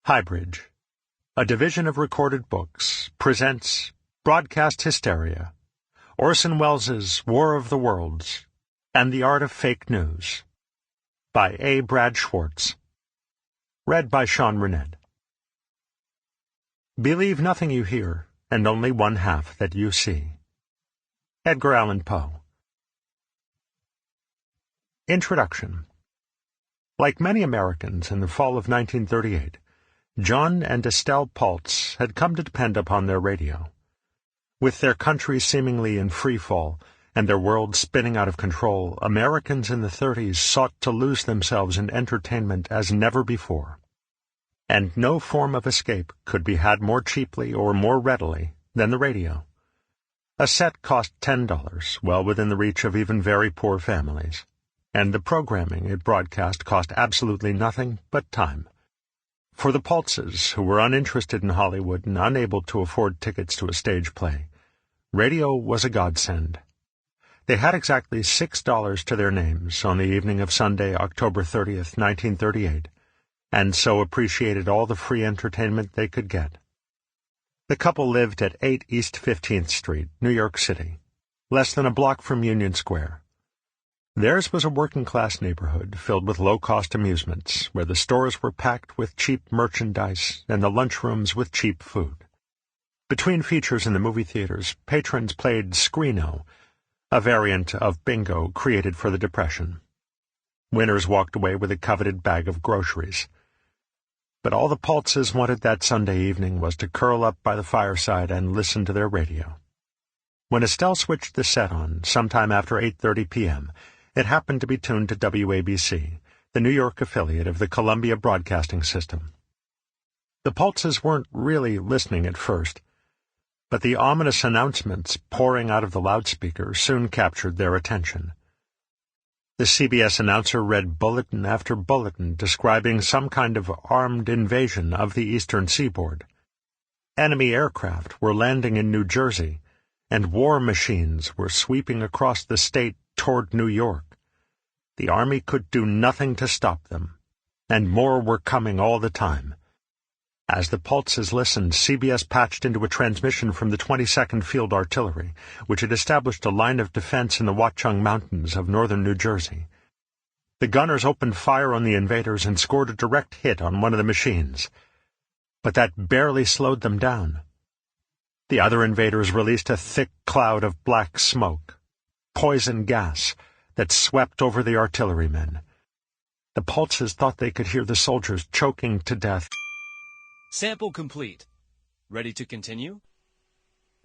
Highbridge, a division of Recorded Books, presents Broadcast Hysteria, Orson Welles' War of the Worlds, and the Art of Fake News, by A. Brad Schwartz. Read by Runnette. Believe nothing you hear, and only one half that you see. Edgar Allan Poe. Introduction. Like many Americans in the fall of 1938, John and Estelle Paltz had come to depend upon their radio. With their country seemingly in free fall and their world spinning out of control, Americans in the 30s sought to lose themselves in entertainment as never before. And no form of escape could be had more cheaply or more readily than the radio. A set cost $10, well within the reach of even very poor families, and the programming it broadcast cost absolutely nothing but time. For the Paltzes, who were uninterested in Hollywood and unable to afford tickets to a stage play, radio was a godsend. They had exactly $6 to their names on the evening of Sunday, October 30th, 1938, and so appreciated all the free entertainment they could get. The couple lived at 8 East 15th Street, New York City, less than a block from Union Square. Theirs was a working-class neighborhood filled with low-cost amusements, where the stores were packed with cheap merchandise and the lunchrooms with cheap food. Between features in the movie theaters, patrons played Screeno, a variant of bingo created for the Depression. Winners walked away with a coveted bag of groceries. But all the Paltzes wanted that Sunday evening was to curl up by the fireside and listen to their radio. When Estelle switched the set on, sometime after 8:30 p.m., it happened to be tuned to WABC, the New York affiliate of the Columbia Broadcasting System. The Paltzes weren't really listening at first, but the ominous announcements pouring out of the loudspeaker soon captured their attention. The CBS announcer read bulletin after bulletin describing some kind of armed invasion of the eastern seaboard. Enemy aircraft were landing in New Jersey, and war machines were sweeping across the state toward New York. The Army could do nothing to stop them, and more were coming all the time. As the Paltzes listened, CBS patched into a transmission from the 22nd Field Artillery, which had established a line of defense in the Watchung Mountains of northern New Jersey. The gunners opened fire on the invaders and scored a direct hit on one of the machines. But that barely slowed them down. The other invaders released a thick cloud of black smoke, poison gas, that swept over the artillerymen. The Paltzes thought they could hear the soldiers choking to death. Sample complete. Ready to continue?